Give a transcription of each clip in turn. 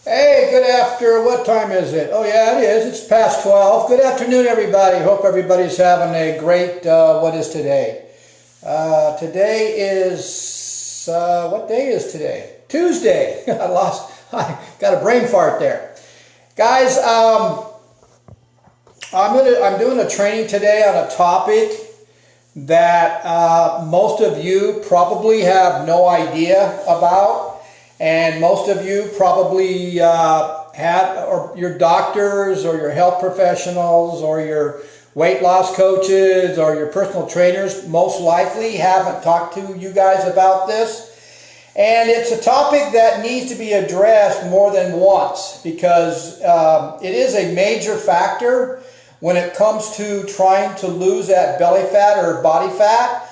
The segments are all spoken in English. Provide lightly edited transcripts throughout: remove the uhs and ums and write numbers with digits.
Hey, good after, what time is it? Oh yeah, it is. It's past 12. Good afternoon, everybody. Hope everybody's having a great, what is today? Today is, what day is today? Tuesday. I got a brain fart there. Guys, I'm doing a training today on a topic that most of you probably have no idea about. And most of you probably or your doctors or your health professionals or your weight loss coaches or your personal trainers most likely haven't talked to you guys about this. And it's a topic that needs to be addressed more than once because it is a major factor when it comes to trying to lose that belly fat or body fat.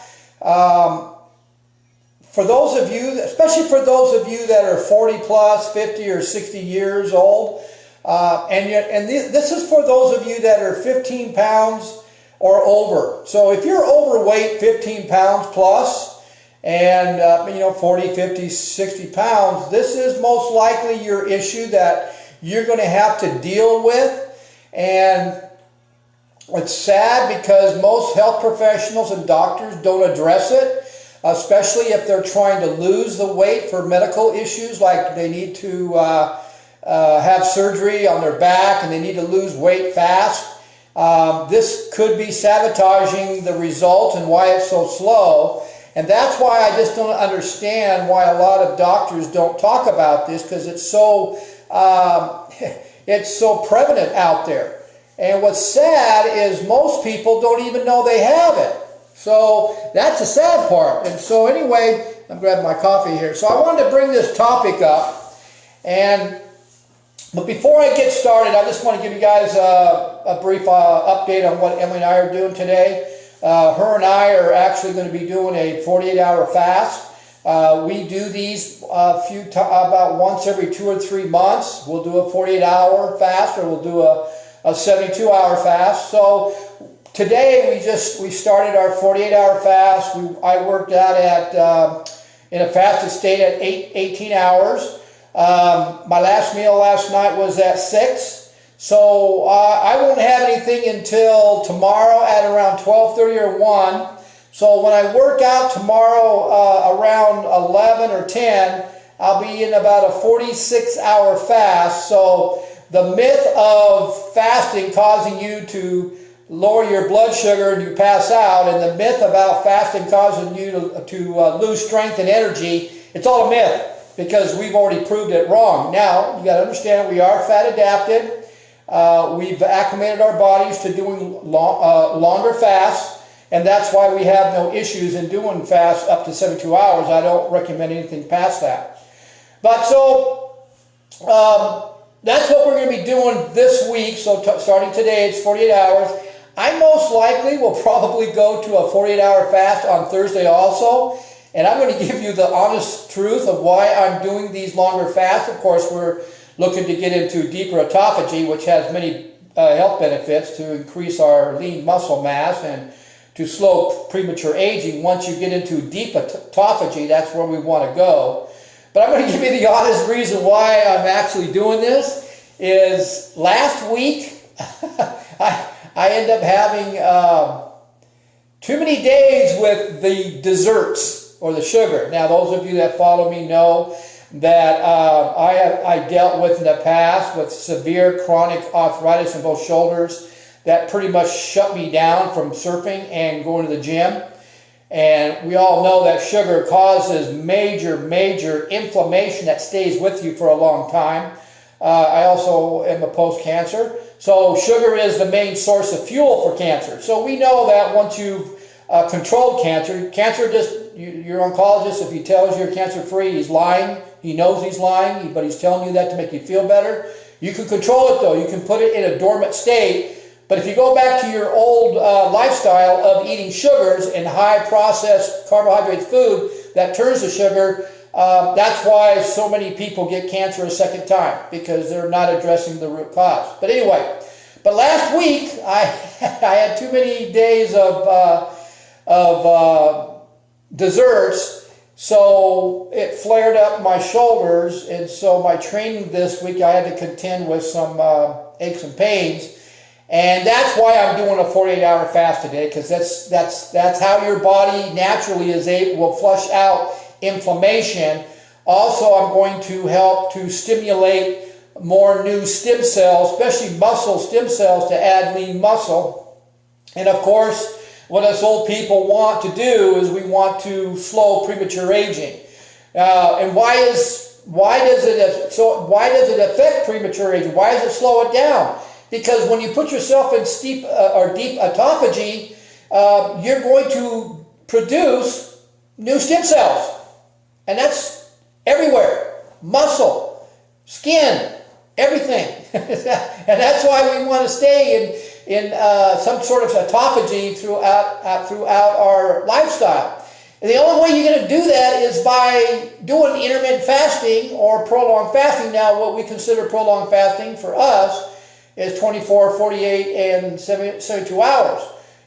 For those of you, especially for those of you that are 40 plus, 50 or 60 years old, this is for those of you that are 15 pounds or over. So if you're overweight, 15 pounds plus, and 40, 50, 60 pounds, this is most likely your issue that you're going to have to deal with. And it's sad because most health professionals and doctors don't address it, especially if they're trying to lose the weight for medical issues, like they need to have surgery on their back and they need to lose weight fast. This could be sabotaging the results and why it's so slow. And that's why I just don't understand why a lot of doctors don't talk about this, because it's so prevalent out there. And what's sad is most people don't even know they have it. So that's the sad part. And so anyway, I'm grabbing my coffee here. So I wanted to bring this topic up. But before I get started, I just want to give you guys a brief update on what Emily and I are doing today. Her and I are actually going to be doing a 48-hour fast. We do these about once every 2 or 3 months. We'll do a 48-hour fast, or we'll do a 72-hour fast. So today we started our 48-hour fast. I worked out in a fasted state at 18 hours. My last meal last night was at 6. So I won't have anything until tomorrow at around 12:30 or 1. So when I work out tomorrow around 11 or 10, I'll be in about a 46-hour fast. So the myth of fasting causing you to lower your blood sugar and you pass out, and the myth about fasting causing you to lose strength and energy, it's all a myth because we've already proved it wrong. Now, you got to understand we are fat adapted. We've acclimated our bodies to doing longer fasts, and that's why we have no issues in doing fasts up to 72 hours. I don't recommend anything past that. But so that's what we're going to be doing this week. So starting today, it's 48 hours. I most likely will probably go to a 48-hour fast on Thursday also. And I'm going to give you the honest truth of why I'm doing these longer fasts. Of course, we're looking to get into deeper autophagy, which has many health benefits to increase our lean muscle mass and to slow premature aging. Once you get into deep autophagy, that's where we want to go. But I'm going to give you the honest reason why I'm actually doing this is last week I ended up having too many days with the desserts or the sugar. Now, those of you that follow me know that I dealt with in the past with severe chronic arthritis in both shoulders that pretty much shut me down from surfing and going to the gym. And we all know that sugar causes major inflammation that stays with you for a long time. I also am a post-cancer. So sugar is the main source of fuel for cancer. So we know that once you've controlled cancer your oncologist, if he tells you you're cancer-free, he's lying. He knows he's lying, but he's telling you that to make you feel better. You can control it, though. You can put it in a dormant state. But if you go back to your old lifestyle of eating sugars and high-processed carbohydrate food that turns to sugar, that's why so many people get cancer a second time, because they're not addressing the root cause. But anyway, last week I had too many days of desserts, So it flared up my shoulders, and so my training this week I had to contend with some aches and pains. And that's why I'm doing a 48-hour fast today, because that's how your body naturally will flush out inflammation. Also, I'm going to help to stimulate more new stem cells, especially muscle stem cells, to add lean muscle. And of course, what us old people want to do is we want to slow premature aging. And why does it affect premature aging? Why does it slow it down? Because when you put yourself in deep autophagy, you're going to produce new stem cells. And that's everywhere. Muscle, skin, everything. And that's why we want to stay in some sort of autophagy throughout our lifestyle. And the only way you're going to do that is by doing intermittent fasting or prolonged fasting. Now, what we consider prolonged fasting for us is 24, 48, and 72 hours.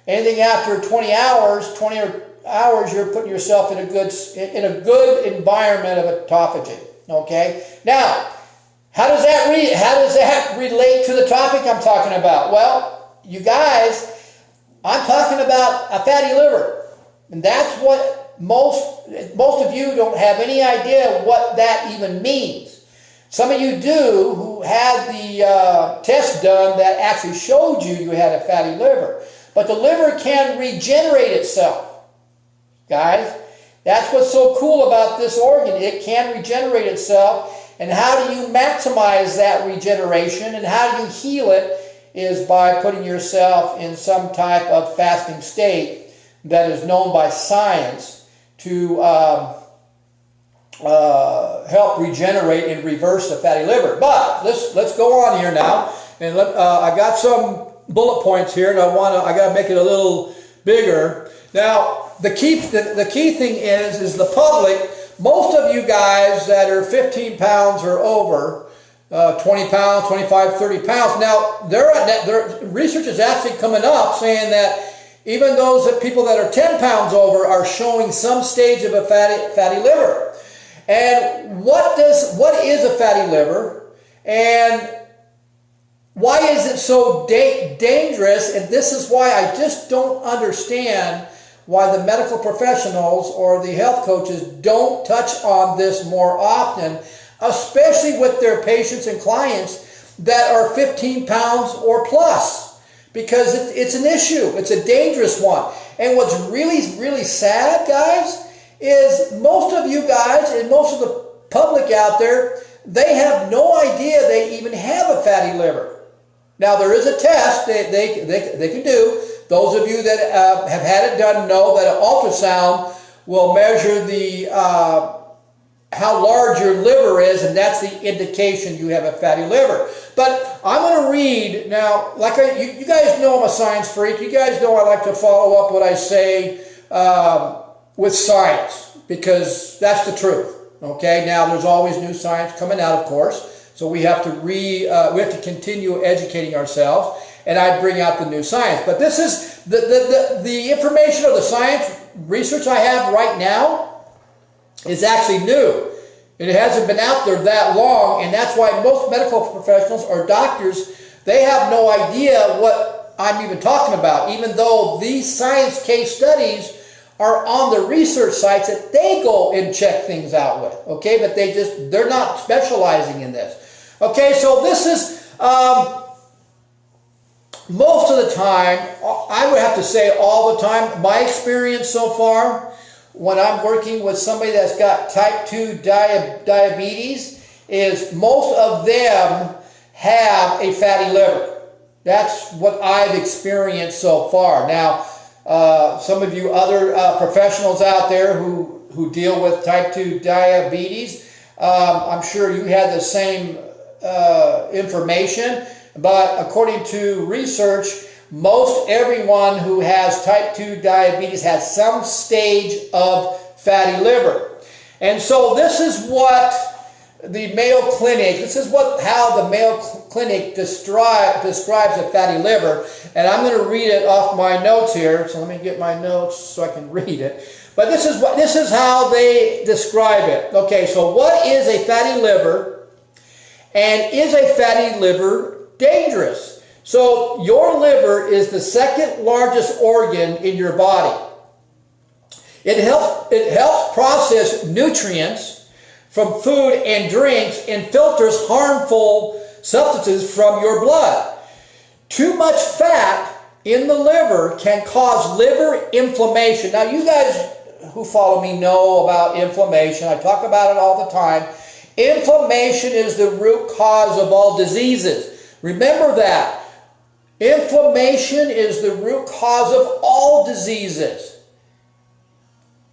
Anything after 20 hours, you're putting yourself in a good environment of autophagy. Okay. Now, how does that relate to the topic I'm talking about? Well, you guys, I'm talking about a fatty liver, and that's what most of you don't have any idea what that even means. Some of you do, who had the test done that actually showed you had a fatty liver. But the liver can regenerate itself. Guys, that's what's so cool about this organ. It can regenerate itself. And how do you maximize that regeneration and how do you heal it is by putting yourself in some type of fasting state that is known by science to help regenerate and reverse the fatty liver. But let's go on here now, and I got some bullet points here, and I got to make it a little bigger. Now, the key thing is the public. Most of you guys that are 15 pounds or over, 20 pounds, 25, 30 pounds. Now, their research is actually coming up saying that even people that are 10 pounds over are showing some stage of a fatty liver. And what is a fatty liver, and why is it so dangerous? And this is why I just don't understand why the medical professionals or the health coaches don't touch on this more often, especially with their patients and clients that are 15 pounds or plus, because it's an issue. It's a dangerous one. And what's really, really sad, guys, is most of you guys and most of the public out there, they have no idea they even have a fatty liver. Now, there is a test they can do. Those of you that have had it done know that an ultrasound will measure how large your liver is, and that's the indication you have a fatty liver. But I'm going to read now. You guys know I'm a science freak. You guys know I like to follow up what I say with science, because that's the truth. Okay. Now, there's always new science coming out, of course, so we have to continue educating ourselves. And I bring out the new science. But this is the information or the science research I have right now is actually new. It hasn't been out there that long, and that's why most medical professionals or doctors, they have no idea what I'm even talking about, even though these science case studies are on the research sites that they go and check things out with. Okay, but they're not specializing in this. Okay, so this is most of the time, I would have to say all the time, my experience so far, when I'm working with somebody that's got type 2 diabetes, is most of them have a fatty liver. That's what I've experienced so far. Now, some of you other professionals out there who deal with type 2 diabetes, I'm sure you had the same information. But according to research, most everyone who has type 2 diabetes has some stage of fatty liver. And so this is what the Mayo Clinic, how the Mayo Clinic describes a fatty liver. And I'm going to read it off my notes here. So let me get my notes so I can read it. But this is how they describe it. Okay, so what is a fatty liver, and is a fatty liver dangerous? So your liver is the second largest organ in your body. It helps process nutrients from food and drinks and filters harmful substances from your blood. Too much fat in the liver can cause liver inflammation. Now, you guys who follow me know about inflammation. I talk about it all the time. Inflammation is the root cause of all diseases. Remember that. Inflammation is the root cause of all diseases.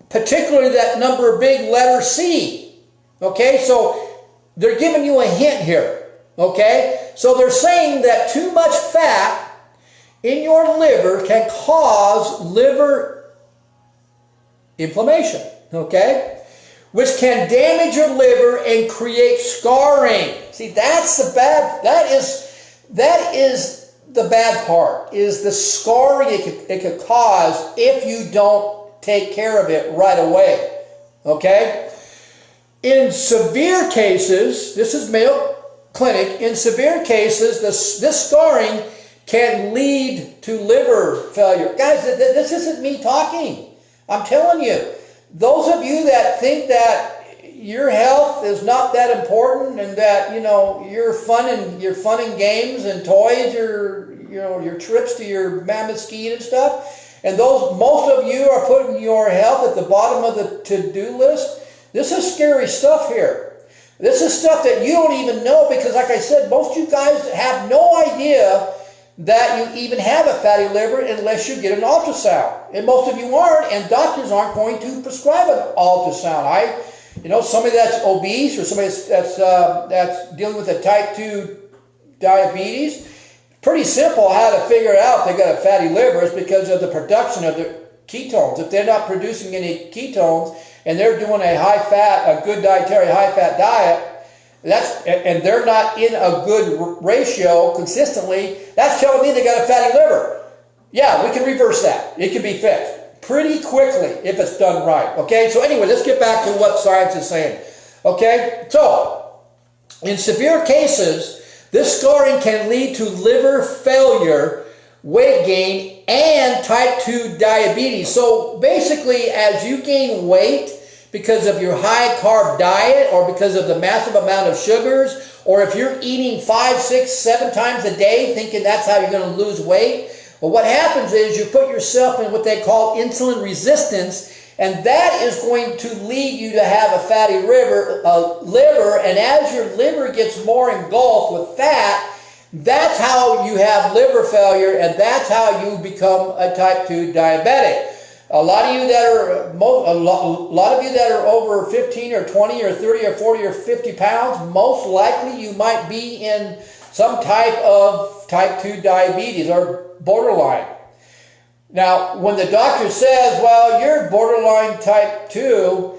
Particularly that big letter C. Okay, so they're giving you a hint here. Okay, so they're saying that too much fat in your liver can cause liver inflammation. Okay, which can damage your liver and create scarring. See, that's the bad. That is the bad part. Is the scarring it could cause if you don't take care of it right away. Okay? In severe cases, this is Mayo Clinic, in severe cases, this scarring can lead to liver failure. Guys, this isn't me talking. I'm telling you. Those of you that think that your health is not that important and that, you're fun and games and toys, your trips to your mammoth skiing and stuff, and most of you are putting your health at the bottom of the to-do list. This is scary stuff here. This is stuff that you don't even know because, like I said, most of you guys have no idea that you even have a fatty liver unless you get an ultrasound. And most of you aren't, and doctors aren't going to prescribe an ultrasound. Somebody that's obese or somebody that's dealing with a type 2 diabetes, pretty simple how to figure out if they got a fatty liver is because of the production of the ketones. If they're not producing any ketones and they're doing a good dietary high-fat diet, and they're not in a good ratio consistently, that's telling me they got a fatty liver. Yeah, we can reverse that. It can be fixed pretty quickly if it's done right. Okay, so anyway, let's get back to what science is saying. Okay, so in severe cases, this scarring can lead to liver failure, weight gain, and type 2 diabetes. So basically, as you gain weight because of your high-carb diet or because of the massive amount of sugars, or if you're eating 5, 6, 7 times a day thinking that's how you're going to lose weight, well, what happens is you put yourself in what they call insulin resistance, and that is going to lead you to have a fatty liver, and as your liver gets more engulfed with fat, that's how you have liver failure, and that's how you become a type 2 diabetic. A lot of you that are over 15 or 20 or 30 or 40 or 50 pounds, most likely you might be in some type of type 2 diabetes or borderline. Now, when the doctor says, well, you're borderline type 2,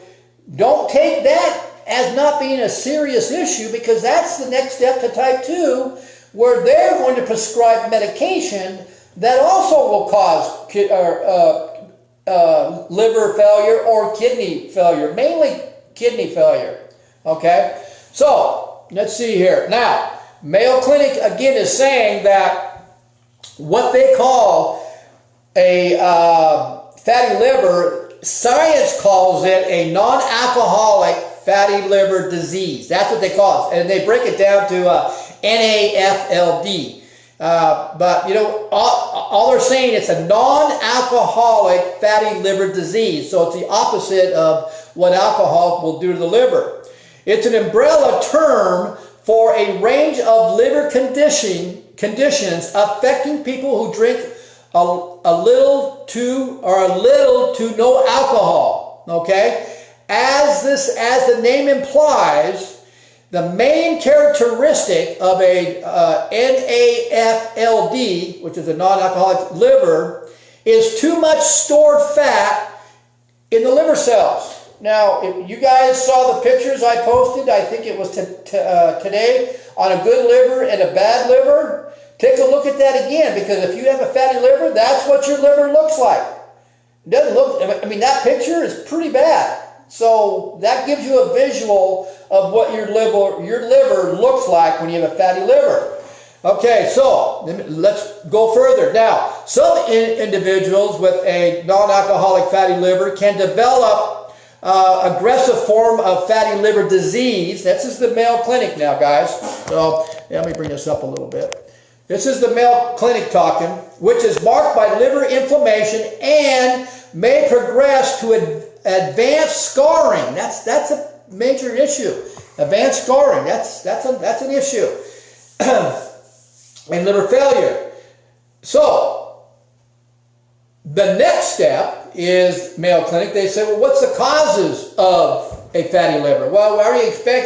don't take that as not being a serious issue, because that's the next step to type 2, where they're going to prescribe medication that also will cause liver failure or kidney failure, mainly kidney failure. Okay? So, let's see here. Now, Mayo Clinic, again, is saying that what they call a fatty liver, science calls it a non-alcoholic fatty liver disease. That's what they call it. And they break it down to NAFLD. But, all they're saying it's a non-alcoholic fatty liver disease. So it's the opposite of what alcohol will do to the liver. It's an umbrella term for a range of liver conditions affecting people who drink a little to no alcohol. Okay? As the name implies, the main characteristic of a NAFLD, which is a non-alcoholic liver, is too much stored fat in the liver cells. Now, if you guys saw the pictures I posted, I think it was today, on a good liver and a bad liver, take a look at that again, because if you have a fatty liver, that's what your liver looks like. It doesn't look, I mean, that picture is pretty bad. So that gives you a visual of what your liver looks like when you have a fatty liver. Okay, so let's go further. Now, some individuals with a non-alcoholic fatty liver can develop aggressive form of fatty liver disease. This is the Mayo Clinic now, guys. So let me bring this up a little bit. This is the Mayo Clinic talking, which is marked by liver inflammation and may progress to advanced scarring. That's a major issue. Advanced scarring. That's an issue. And liver failure. So the next step is Mayo Clinic. They say, well, what's the causes of a fatty liver? Well, I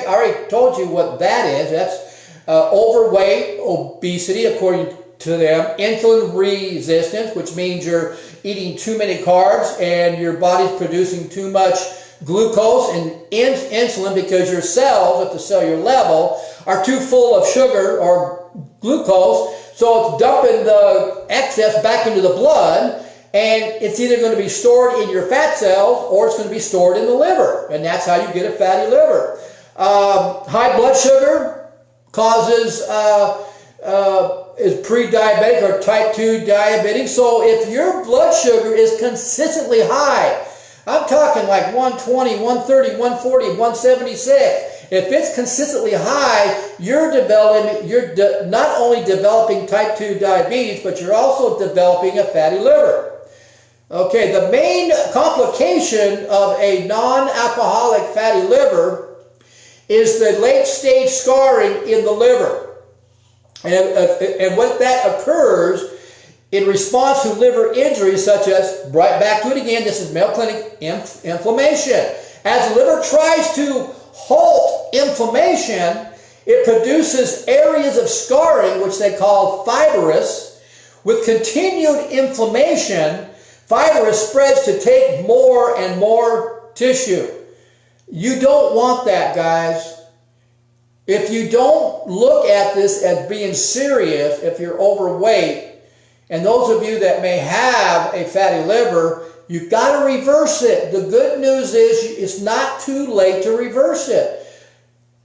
already told you what that is. That's overweight, obesity, according to them, insulin resistance, which means you're eating too many carbs and your body's producing too much glucose and insulin because your cells at the cellular level are too full of sugar or glucose, so it's dumping the excess back into the blood, and it's either going to be stored in your fat cells or it's going to be stored in the liver, and that's how you get a fatty liver. High blood sugar causes is pre-diabetic or type 2 diabetes. So if your blood sugar is consistently high, I'm talking like 120, 130, 140, 176. If it's consistently high, you're not only developing type 2 diabetes, but you're also developing a fatty liver. Okay, the main complication of a non-alcoholic fatty liver is the late-stage scarring in the liver. And when that occurs, in response to liver injuries such as, right back to it again, this is Mayo Clinic, inflammation. As the liver tries to halt inflammation, it produces areas of scarring, which they call fibrous. With continued inflammation, fibrous spreads to take more and more tissue. You don't want that, guys. If you don't look at this as being serious, if you're overweight, and those of you that may have a fatty liver, you've got to reverse it. The good news is it's not too late to reverse it.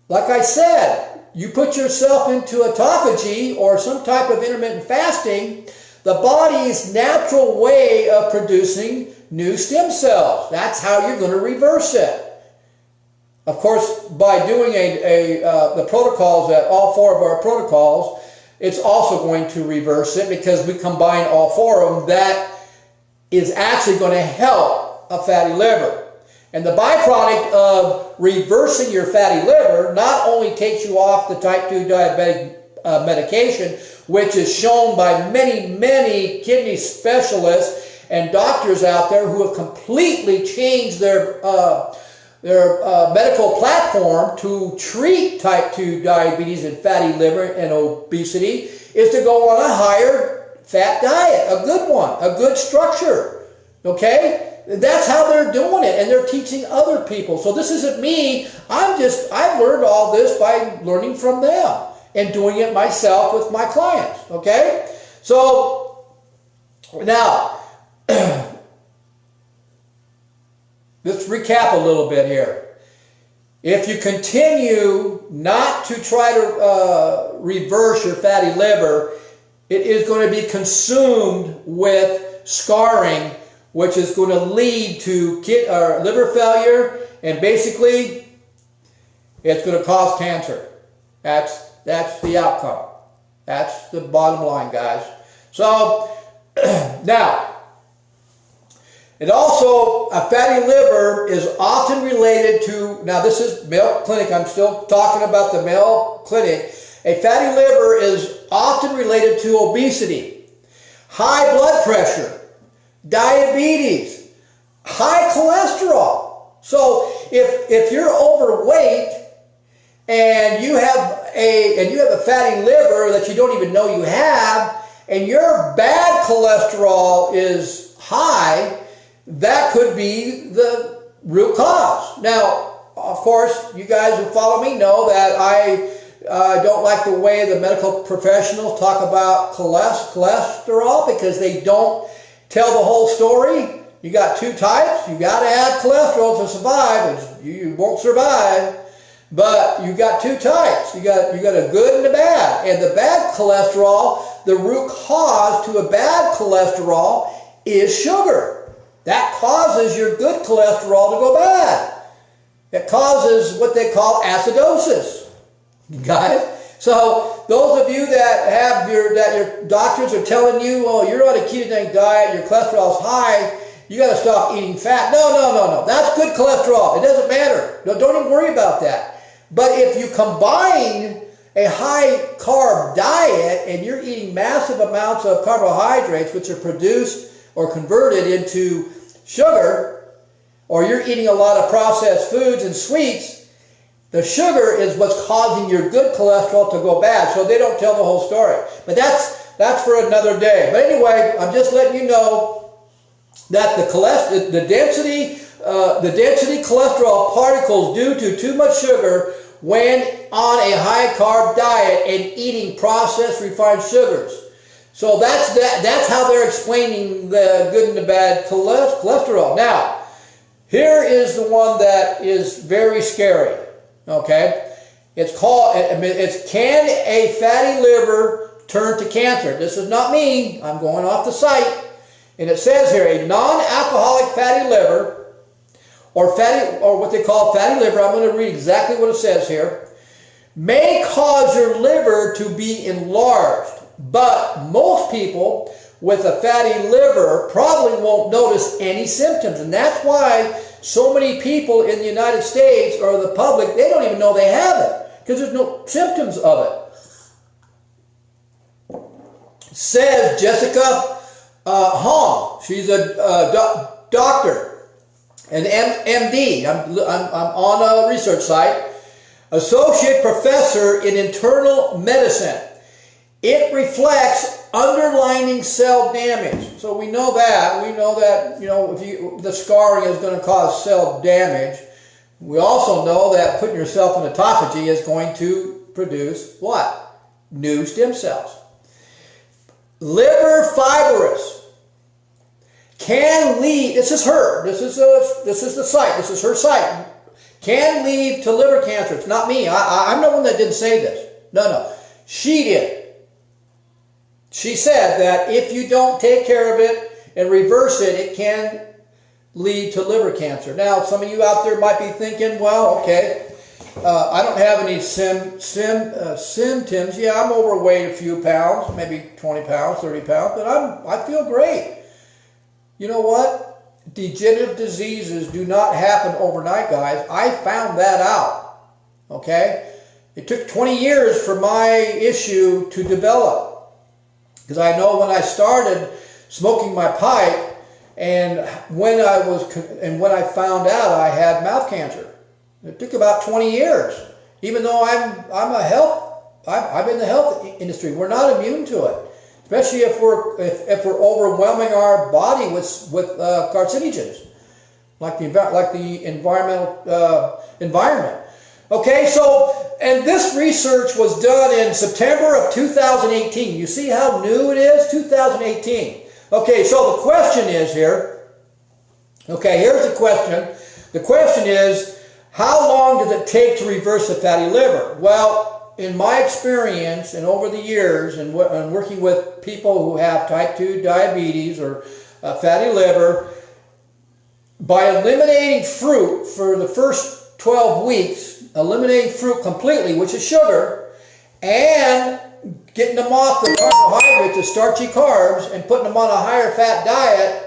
Like I said, you put yourself into autophagy or some type of intermittent fasting, the body's natural way of producing new stem cells. That's how you're going to reverse it. Of course, by doing the protocols, all four of our protocols, it's also going to reverse it because we combine all four of them. That is actually going to help a fatty liver. And the byproduct of reversing your fatty liver not only takes you off the type 2 diabetic medication, which is shown by many, many kidney specialists and doctors out there who have completely changed their medical platform to treat type 2 diabetes and fatty liver and obesity, is to go on a higher fat diet, a good one, a good structure. Okay? That's how they're doing it, and they're teaching other people. So this isn't me. I've learned all this by learning from them and doing it myself with my clients. Okay? So now let's recap a little bit here. If you continue not to try to reverse your fatty liver, it is going to be consumed with scarring, which is going to lead to liver failure, and basically it's going to cause cancer. That's the outcome. That's the bottom line, guys. So now, and also, a fatty liver is often related to, now this is Mayo Clinic, I'm still talking about the Mayo Clinic. A fatty liver is often related to obesity, high blood pressure, diabetes, high cholesterol. So if you're overweight and you have a fatty liver that you don't even know you have, and your bad cholesterol is high, that could be the root cause. Now, of course, you guys who follow me know that I don't like the way the medical professionals talk about cholesterol, because they don't tell the whole story. You got two types. You got to have cholesterol to survive. You won't survive. But you got two types. You got a good and a bad. And the bad cholesterol, the root cause to a bad cholesterol is sugar. That causes your good cholesterol to go bad. It causes what they call acidosis. Got it? So those of you that have your doctors are telling you, oh, you're on a ketogenic diet, your cholesterol's high, you got to stop eating fat. No. That's good cholesterol. It doesn't matter. No, don't even worry about that. But if you combine a high carb diet and you're eating massive amounts of carbohydrates, which are produced or converted into sugar, or you're eating a lot of processed foods and sweets, the sugar is what's causing your good cholesterol to go bad. So they don't tell the whole story. But that's for another day. But anyway, I'm just letting you know that the density cholesterol particles due to too much sugar when on a high carb diet and eating processed refined sugars. So that's how they're explaining the good and the bad cholesterol. Now, here is the one that is very scary. Okay, it's can a fatty liver turn to cancer? This is not me. I'm going off the site, and it says here a non-alcoholic fatty liver, or what they call fatty liver. I'm going to read exactly what it says here. May cause your liver to be enlarged, but most people with a fatty liver probably won't notice any symptoms, and that's why so many people in the United States or the public, they don't even know they have it because there's no symptoms of it. Says Jessica Hong. She's a doctor, an MD. I'm on a research site. Associate professor in internal medicine. It reflects underlying cell damage. So we know that. We know that, if the scarring is going to cause cell damage. We also know that putting yourself in autophagy is going to produce what? New stem cells. Liver fibrous can lead, this is her, this is the site, this is her site, can lead to liver cancer. It's not me. I'm the one that didn't say this. No. She did. She said that if you don't take care of it and reverse it, it can lead to liver cancer. Now, some of you out there might be thinking, well, okay, I don't have any symptoms. Yeah, I'm overweight a few pounds, maybe 20 pounds, 30 pounds, but I feel great. You know what? Degenerative diseases do not happen overnight, guys. I found that out, okay? It took 20 years for my issue to develop. Because I know when I started smoking my pipe, and when I found out I had mouth cancer, it took about 20 years. Even though I'm in the health industry, we're not immune to it, especially if we're overwhelming our body with carcinogens, like the environment. Okay, so, and this research was done in September of 2018. You see how new it is? 2018. Okay, so the question is here. Okay, here's the question. The question is, how long does it take to reverse a fatty liver? Well, in my experience and over the years and working with people who have type 2 diabetes or fatty liver, by eliminating fruit for the first 12 weeks, eliminating fruit completely, which is sugar, and getting them off the carbohydrates, the starchy carbs, and putting them on a higher fat diet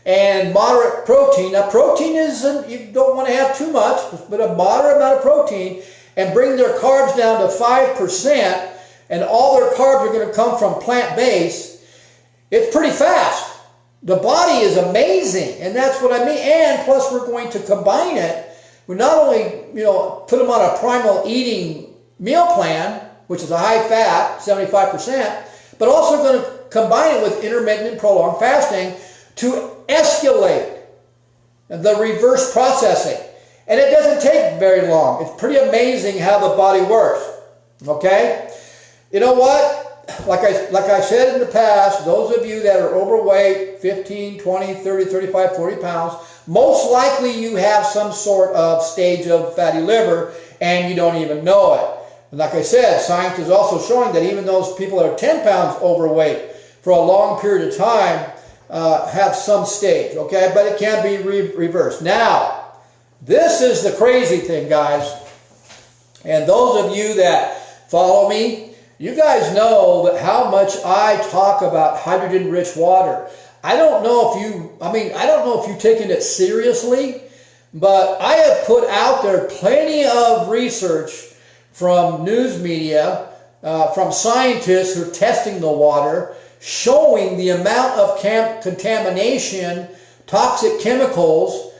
and moderate protein. Now, protein isn't, you don't want to have too much, but a moderate amount of protein, and bring their carbs down to 5%, and all their carbs are going to come from plant-based. It's pretty fast. The body is amazing, and that's what I mean. And plus, we're going to combine it. We not only, put them on a primal eating meal plan, which is a high fat, 75%, but also going to combine it with intermittent and prolonged fasting to escalate the reverse processing. And it doesn't take very long. It's pretty amazing how the body works. Okay? You know what? like I said in the past, those of you that are overweight, 15, 20, 30, 35, 40 pounds, most likely you have some sort of stage of fatty liver and you don't even know it. And like I said, science is also showing that even those people that are 10 pounds overweight for a long period of time have some stage, okay? But it can be reversed. Now, this is the crazy thing, guys. And those of you that follow me, you guys know that how much I talk about hydrogen-rich water. I don't know if you've taken it seriously, but I have put out there plenty of research from news media, from scientists who are testing the water, showing the amount of contamination, toxic chemicals,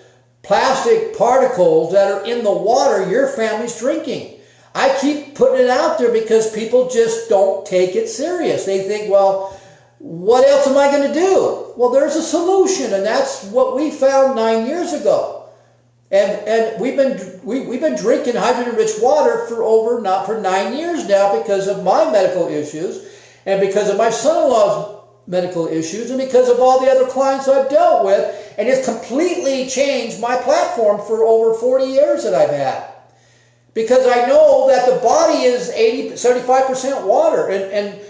plastic particles that are in the water your family's drinking. I keep putting it out there because people just don't take it serious. They think, well, what else am I going to do? Well, there's a solution, and that's what we found 9 years ago. And we've been drinking hydrogen-rich water for 9 years now because of my medical issues, and because of my son-in-law's medical issues, and because of all the other clients I've dealt with, and it's completely changed my platform for over 40 years that I've had. Because I know that the body is 75% water, and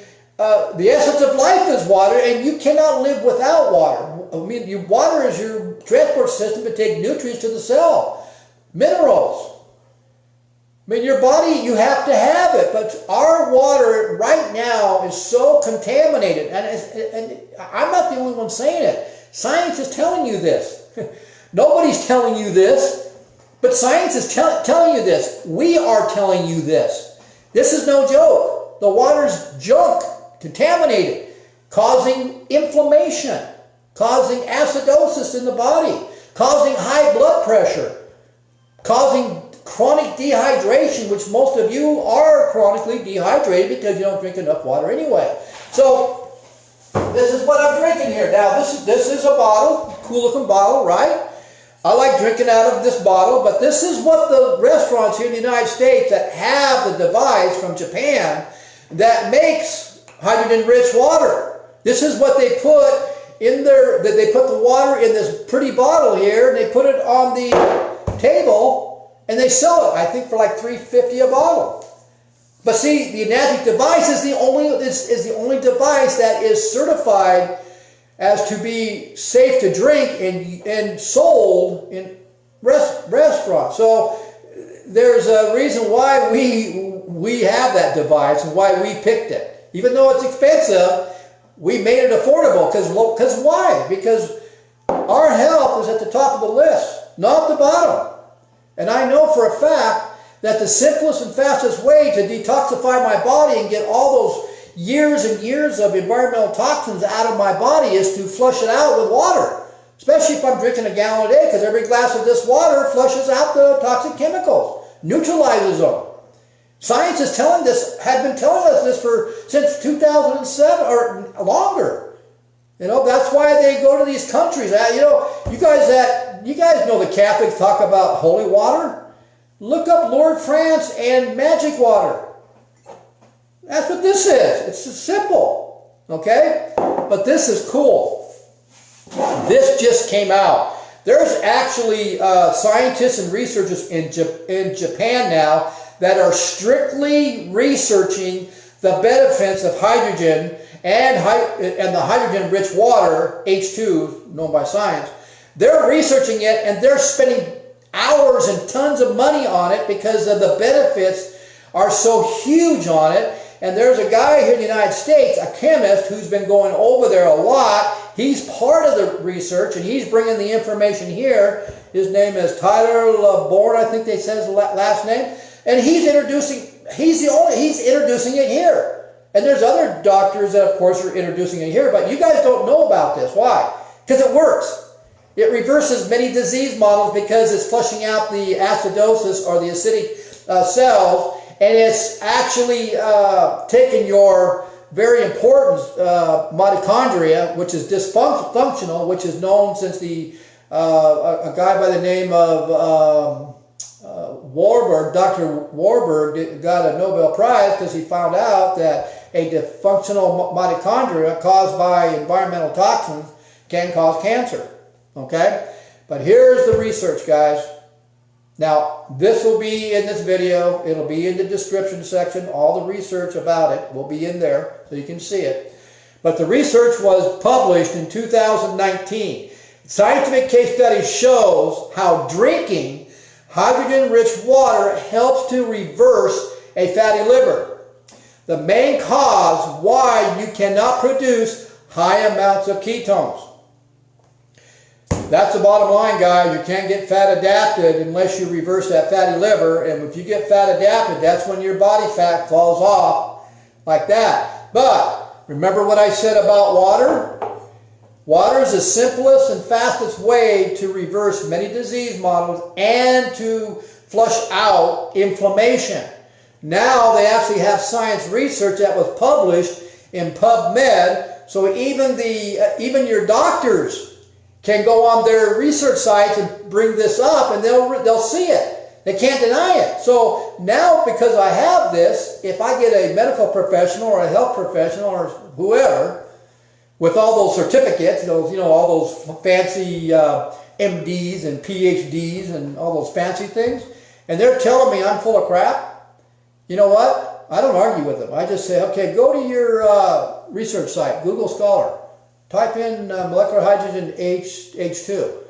the essence of life is water, and you cannot live without water. I mean, water is your transport system to take nutrients to the cell, minerals. I mean, your body, you have to have it, but our water right now is so contaminated, and I'm not the only one saying it. Science is telling you this. Nobody's telling you this. But science is telling you this. We are telling you this. This is no joke. The water's junk, contaminated, causing inflammation, causing acidosis in the body, causing high blood pressure, causing chronic dehydration, which most of you are chronically dehydrated because you don't drink enough water anyway. So this is what I'm drinking here. Now this is a bottle, cool looking bottle, right? I like drinking out of this bottle, but this is what the restaurants here in the United States that have the device from Japan that makes hydrogen-rich water. This is what they put in they put the water in this pretty bottle here, and they put it on the table, and they sell it, I think, for like $3.50 a bottle. But see, the Nazic device is the only device that is certified as to be safe to drink and sold in restaurants. So there's a reason why we have that device and why we picked it. Even though it's expensive, we made it affordable. Because why? Because our health is at the top of the list, not the bottom. And I know for a fact that the simplest and fastest way to detoxify my body and get all those years and years of environmental toxins out of my body is to flush it out with water. Especially if I'm drinking a gallon a day, because every glass of this water flushes out the toxic chemicals, neutralizes them. Science is had been telling us this since 2007 or longer. You know, that's why they go to these countries. You know, you guys know the Catholics talk about holy water. Look up Lord France and magic water. That's what this is. It's just simple, okay? But this is cool. This just came out. There's actually scientists and researchers in Japan now that are strictly researching the benefits of hydrogen and the hydrogen-rich water, H2, known by science. They're researching it, and they're spending hours and tons of money on it because of the benefits are so huge on it. And there's a guy here in the United States, a chemist, who's been going over there a lot. He's part of the research, and he's bringing the information here. His name is Tyler Laborn, I think they said his last name. And he's introducing it here. And there's other doctors that, of course, are introducing it here, but you guys don't know about this. Why? Because it works. It reverses many disease models because it's flushing out the acidosis or the acidic cells. And it's actually taken your very important mitochondria, which is dysfunctional, which is known since a guy by the name of Warburg, Dr. Warburg, got a Nobel Prize because he found out that a dysfunctional mitochondria caused by environmental toxins can cause cancer. Okay? But here's the research, guys. Now, this will be in this video. It'll be in the description section. All the research about it will be in there so you can see it. But the research was published in 2019. Scientific case study shows how drinking hydrogen-rich water helps to reverse a fatty liver. The main cause why you cannot produce high amounts of ketones. That's the bottom line, guys. You can't get fat adapted unless you reverse that fatty liver. And if you get fat adapted, that's when your body fat falls off like that. But remember what I said about water? Water is the simplest and fastest way to reverse many disease models and to flush out inflammation. Now they actually have science research that was published in PubMed, so even your doctors can go on their research sites and bring this up, and they'll see it. They can't deny it. So now, because I have this, if I get a medical professional or a health professional or whoever with all those certificates, all those fancy MDs and PhDs and all those fancy things, and they're telling me I'm full of crap, you know what? I don't argue with them. I just say, okay, go to your research site, Google Scholar. Type in molecular hydrogen H2.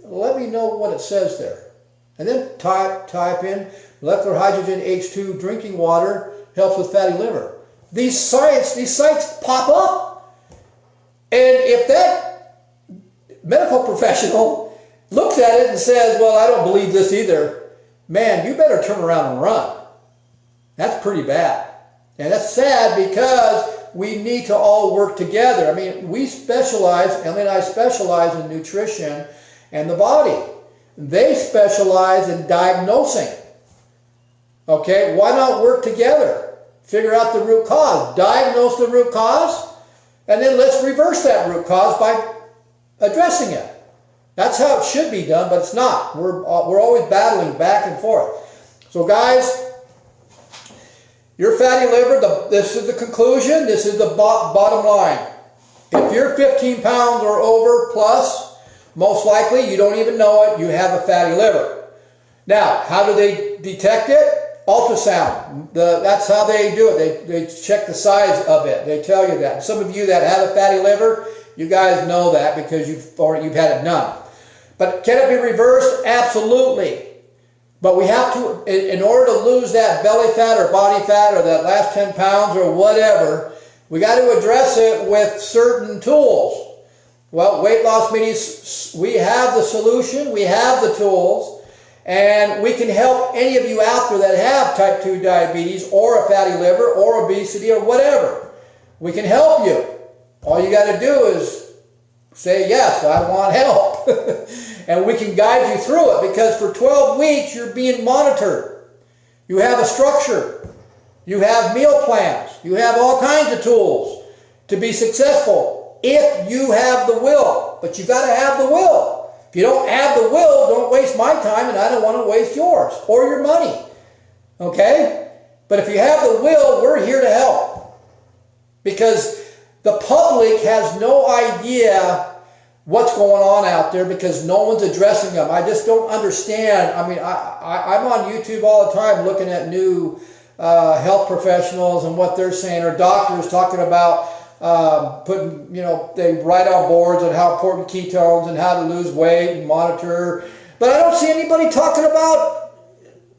Let me know what it says there. And then type in molecular hydrogen H2 drinking water helps with fatty liver. These sites pop up. And if that medical professional looks at it and says, well, I don't believe this either, man, you better turn around and run. That's pretty bad. And that's sad because we need to all work together. I mean, we specialize, Emily and I specialize in nutrition and the body. They specialize in diagnosing. Okay, why not work together? Figure out the root cause. Diagnose the root cause, and then let's reverse that root cause by addressing it. That's how it should be done, but it's not. We're always battling back and forth. So guys, your fatty liver, this is the conclusion, this is the bottom line. If you're 15 pounds or over plus, most likely, you don't even know it, you have a fatty liver. Now, how do they detect it? Ultrasound. That's how they do it. They check the size of it. They tell you that. Some of you that have a fatty liver, you guys know that because you've had it done. But can it be reversed? Absolutely. But we have to, in order to lose that belly fat or body fat or that last 10 pounds or whatever, we got to address it with certain tools. Well, weight loss meetings, we have the solution, we have the tools, and we can help any of you out there that have type 2 diabetes or a fatty liver or obesity or whatever. We can help you. All you got to do is say, yes, I want help. And we can guide you through it, because for 12 weeks you're being monitored. You have a structure. You have meal plans. You have all kinds of tools to be successful if you have the will. But you got to have the will. If you don't have the will, don't waste my time, and I don't want to waste yours or your money. Okay? But if you have the will, we're here to help. Because the public has no idea what's going on out there, because no one's addressing them. I just don't understand. I mean, I'm on YouTube all the time looking at new health professionals and what they're saying, or doctors talking about putting, they write on boards on how important ketones and how to lose weight and monitor. But I don't see anybody talking about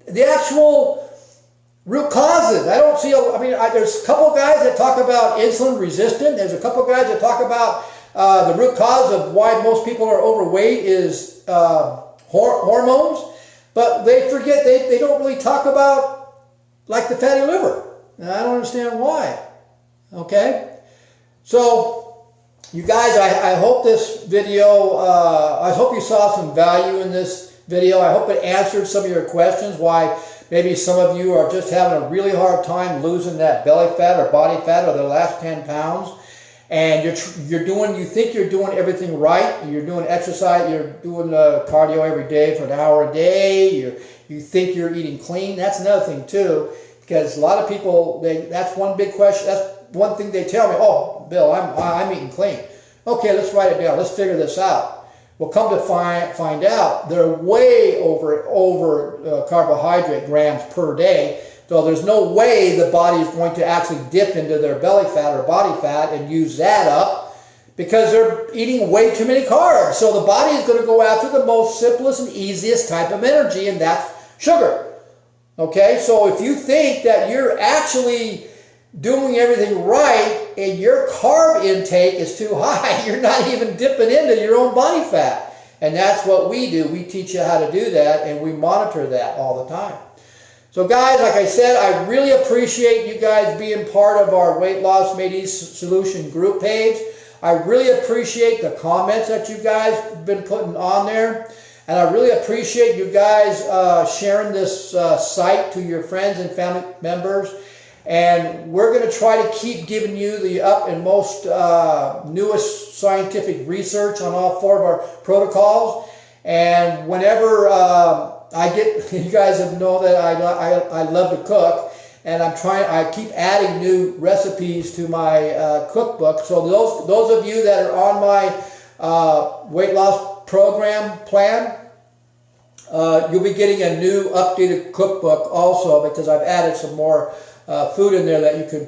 the actual root causes. I don't see, there's a couple guys that talk about insulin resistant. There's a couple guys that talk about the root cause of why most people are overweight is hormones, but they forget, they don't really talk about like the fatty liver. And I don't understand why. Okay? So, you guys, I hope this video, I hope you saw some value in this video. I hope it answered some of your questions, why maybe some of you are just having a really hard time losing that belly fat or body fat or the last 10 pounds. And you think you're doing everything right. You're doing exercise, you're doing cardio every day for an hour a day. You think you're eating clean. That's another thing too, because a lot of people, that's one big question. one thing they tell me, oh, Bill, I'm eating clean. Okay, let's write it down. Let's figure this out. Well, come to find out, they're way over carbohydrate grams per day. So there's no way the body is going to actually dip into their belly fat or body fat and use that up, because they're eating way too many carbs. So the body is going to go after the most simplest and easiest type of energy, and that's sugar. Okay, so if you think that you're actually doing everything right and your carb intake is too high, you're not even dipping into your own body fat. And that's what we do. We teach you how to do that, and we monitor that all the time. So guys, like I said, I really appreciate you guys being part of our Weight Loss Made Easy Solution group page. I really appreciate the comments that you guys have been putting on there. And I really appreciate you guys sharing this site to your friends and family members. And we're going to try to keep giving you the up and most newest scientific research on all 4 of our protocols. And whenever I get, you guys have known that I love to cook, and I keep adding new recipes to my cookbook. So those of you that are on my weight loss program plan, you'll be getting a new updated cookbook also, because I've added some more food in there that you can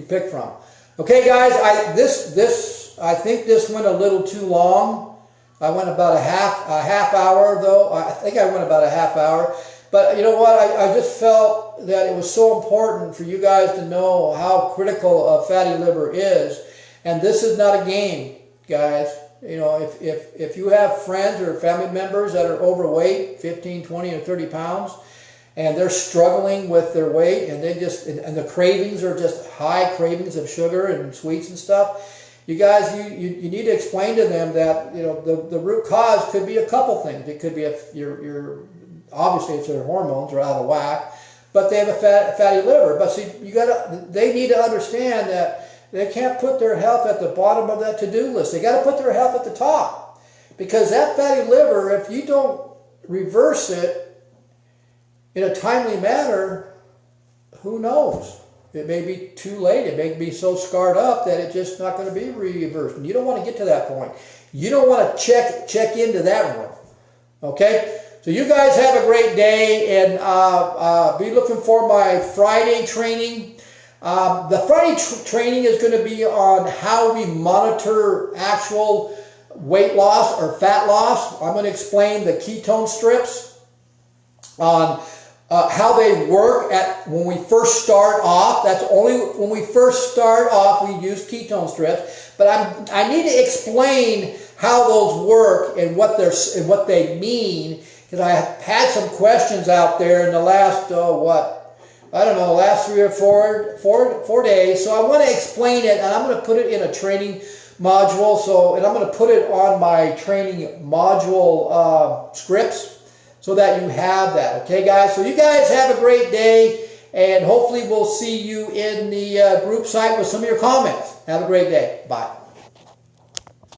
pick from. Okay, guys, I think this went a little too long. I went about a half hour though. I think I went about a half hour. But you know what? I just felt that it was so important for you guys to know how critical a fatty liver is. And this is not a game, guys. You know, if you have friends or family members that are overweight, 15, 20, or 30 pounds, and they're struggling with their weight, and and the cravings are just high cravings of sugar and sweets and stuff, you guys, you need to explain to them that, you know, the root cause could be a couple things. It could be obviously it's their hormones are out of whack, but they have a fatty liver. But see, they need to understand that they can't put their health at the bottom of that to-do list. They got to put their health at the top, because that fatty liver, if you don't reverse it in a timely manner, who knows? It may be too late. It may be so scarred up that it's just not going to be reversed. And you don't want to get to that point. You don't want to check into that one. Okay? So you guys have a great day, and be looking for my Friday training. The Friday training is going to be on how we monitor actual weight loss or fat loss. I'm going to explain the ketone strips, on how they work when we first start off. That's only when we first start off we use ketone strips. But I need to explain how those work and what they mean, because I have had some questions out there in the last last 3 or 4 days. So I want to explain it, and I'm going to put it in a training module. And I'm going to put it on my training module scripts, so that you have that. Okay, guys? So you guys have a great day, and hopefully we'll see you in the group site with some of your comments. Have a great day. Bye.